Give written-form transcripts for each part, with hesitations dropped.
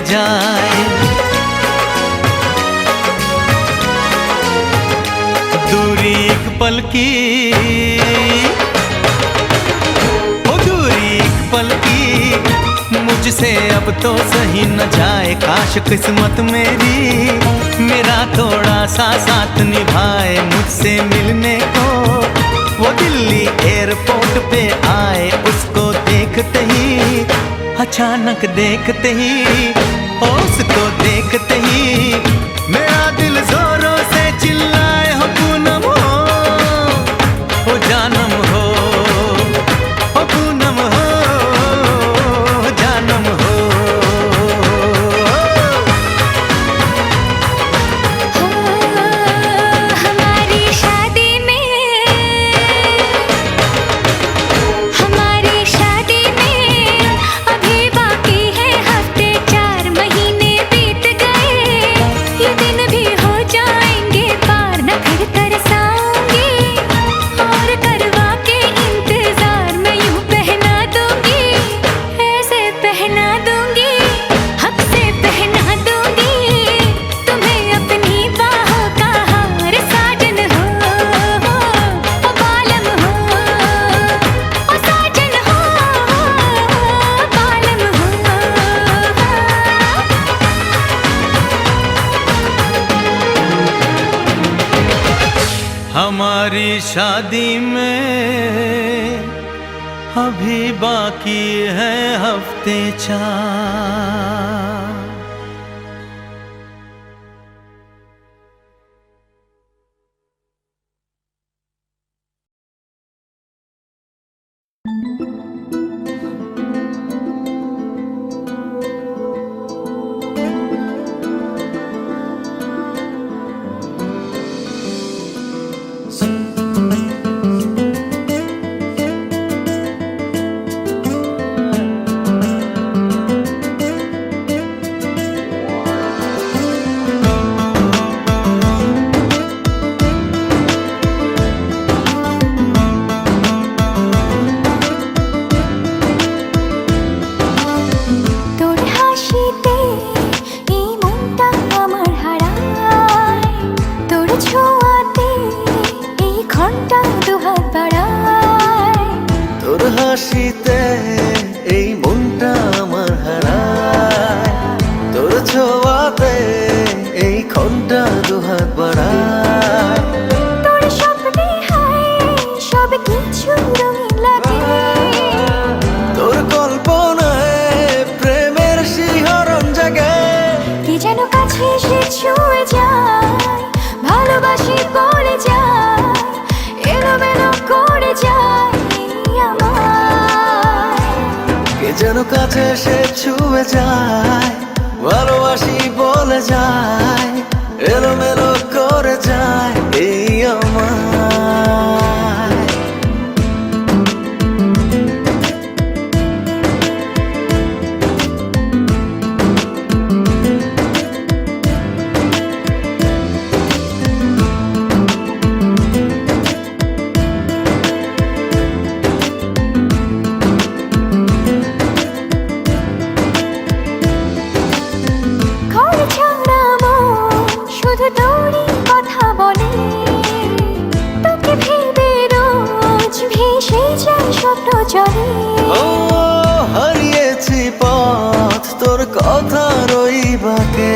जाए। दूरी एक पल की, ओ दूरी एक पल की मुझसे अब तो सही न जाए। काश किस्मत मेरी मेरा थोड़ा सा साथ निभाए। मुझसे मिलने को वो दिल्ली एयरपोर्ट पे आए। उसको देखते ही, अचानक देखते ही, उसको देखते ही मेरा दिल जोरों से चिल्लाए, हो पूनम हो, हो जानम हो, हो पूनम हो, जानम हो। हमारी शादी में अभी बाकी है हफ्ते 4। হাসিতে এই মনটা আমার হারায়, তোর ছোঁয়াতে এই ক্ষণটা দুহাত বাড়ায়। তোর স্বপ্নে হায় সব কিছু রঙিন লাগে, তোর কল্পনায় প্রেমের শিহরণ জাগে। কি যেন কাছে এসে ছুঁয়ে যায়, ভালোবাসি বলে যায়, এলোমেলো করে যায় যেন কাছে এসে ছুঁয়ে যায়, ভালোবাসি বলে যায়, এলোমেলো করে যায় এই আমার। হারিয়েছি পথ তোর কথা রইবাকে,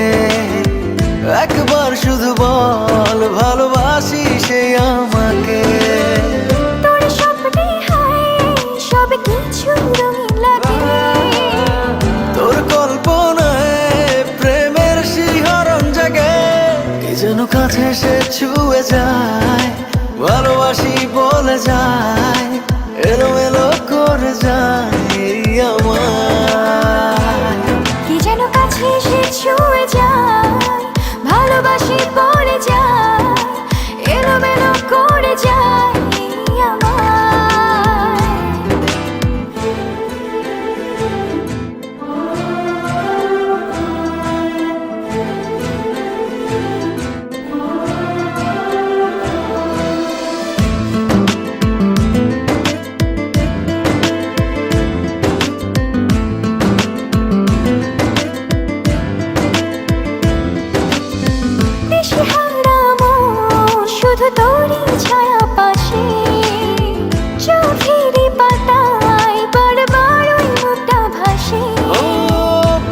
একবার শুধু বল ভালোবাসি সে আমাকে। তোর স্বপ্নে হায় সব কিছু রঙিন লাগে, তোর কল্পনায় প্রেমের শিহরণ জাগে। কি যেন কাছে এসে ছুঁয়ে যায়, ভালোবাসি বলে যায়, এলোমেলো করে যায় আমার। কি যেন কাছে এসে ছুঁয়ে যায়, ভালোবাসি বলে যায়, এলোমেলো করে যায় আমার।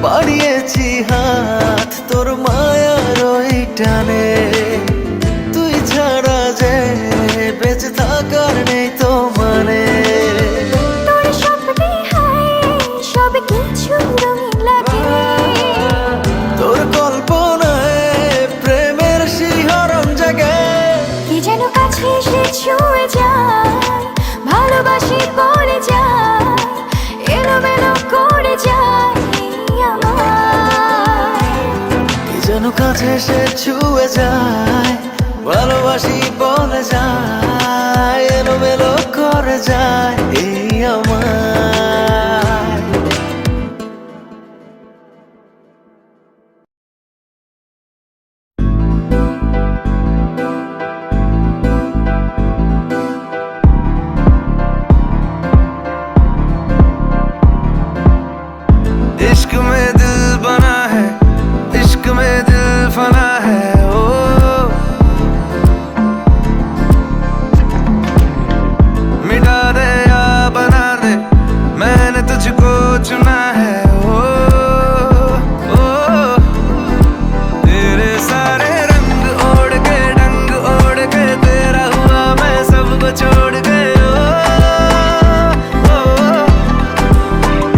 বাড়িয়েছি হাত তোর মায়ার ওই টানে, তুই ছাড়া যে বেঁচে থাকার নেই তো মানে। তোর স্বপ্নে হায় সব কিছু রঙিন লাগে, তোর কল্পনায় প্রেমের শিহরণ জাগে। কি যেন কাছে এসে ছুঁয়ে যায়, ভালোবাসি বলে যায়, এলোমেলো করে যায় আমায়। কি যেন কাছে এসে ছুঁয়ে যায়, ভালোবাসি বলে যায়, এলোমেলো করে যায় এই আমায়। इश्क में दिल बना है, इश्क में दिल फना है ओ। मिटा दे या बना दे, मैंने तुझको चुना है ओ, ओ। तेरे सारे रंग ओढ़ के डंग ओढ़ के तेरा हुआ मैं सबको छोड़ के ओ, ओ।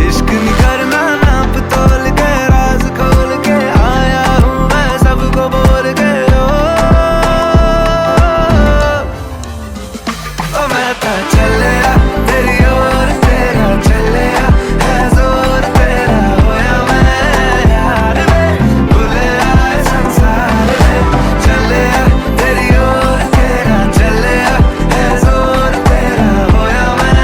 इश्क नहीं करना नाप तोल के, राज खोल के आया हूँ मैं सबको बोल के ओ, मैं तो चलिया तेरी ओर, तेरा चलिया है जोर तेरा होया मैं यार वे, भूले आए संसार में। चलिया तेरी ओर, तेरा चलिया है जोर तेरा होया मैं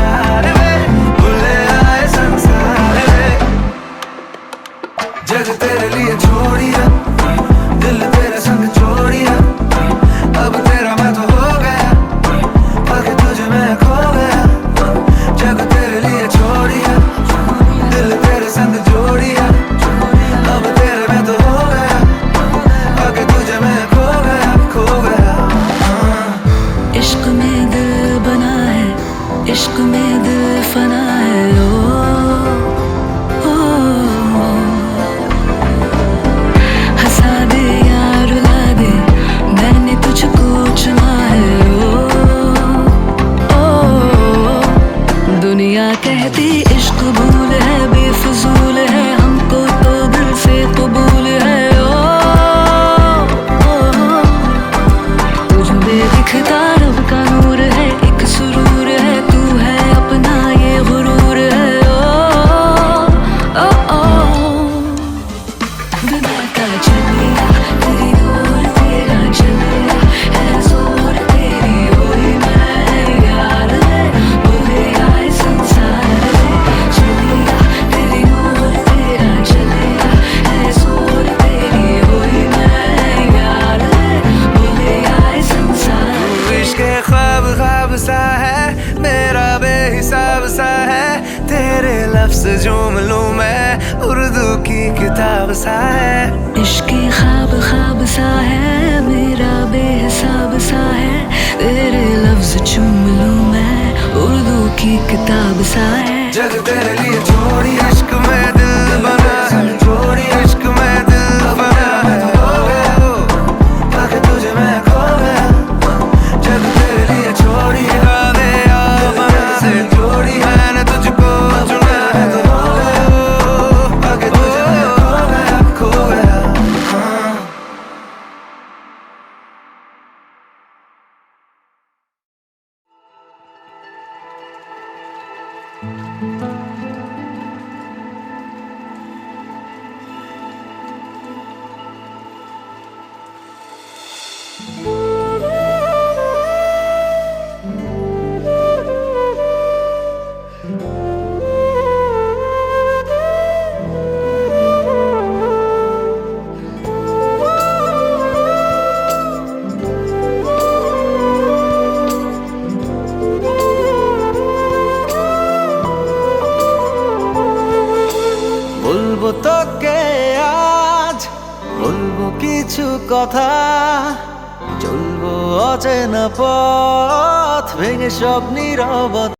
यार वे, भूले आए संसार में। जग तेरे लिए छोड़िया, दिल तेरे संग छोड़िया, अब तेरा मैं तो हो गया, आगे तुझे मैं खो गया। जग तेरे लिए छोड़िया, दिल तेरे संग जोड़िया, अब तेरे मैं तो हो गया, आगे तुझे मैं खो गया, खो गया। इश्क में दिल बना है, इश्क में दिल फना है ओ, ओ। हंसा दे या रुला दे, मैंने तुझको चुना है ओ, ओ। दुनिया कहती इश्क भूल है, बेफजूल है, हमको तो दिल से कबूल है ओ, ओ। तुझ में दिखता रब का नूर है, एक सुरूर है, तू है अपना ये गुरूर है ओ, ओ, ओ। दुनिया का चलिया तेरी ओर, तेरा चलिया है जोर तेरी होई मैं यार रे, भूले आए संसार में। चलिया तेरी ओर, तेरा चलिया है जोर तेरी होई मैं यार रे, भूले आए संसार में। इश्क ख्वाब ख्वाब सा है, मेरा बेहिसाब सा है, तेरे लफ्ज झूम लूं मैं, उर्दू की किताब सा है। इश्क ख्वाब ख्वाब सा है, मेरा बेहिसाब सा है, तेरे लफ्ज चूम लूं मैं, उर्दू की किताब सा है। जग तेरे लिए छोड़ी, इश्क में दिल बना है, छोड़ी इश्क में दिल बना है ओ, आगे तुझे मैं खो गया। जग तेरे लिए छोड़ी, मिटा दे या बना दे, छोड़ी मैंने तुझको चुना है तो हो गया, आगे तुझे मैं खो गया, खो गया। हाँ। বলবো তোকে আজ, বলবো কিছু কথা, চলবো অচেনা পথ ভেঙে সব নীরবতা।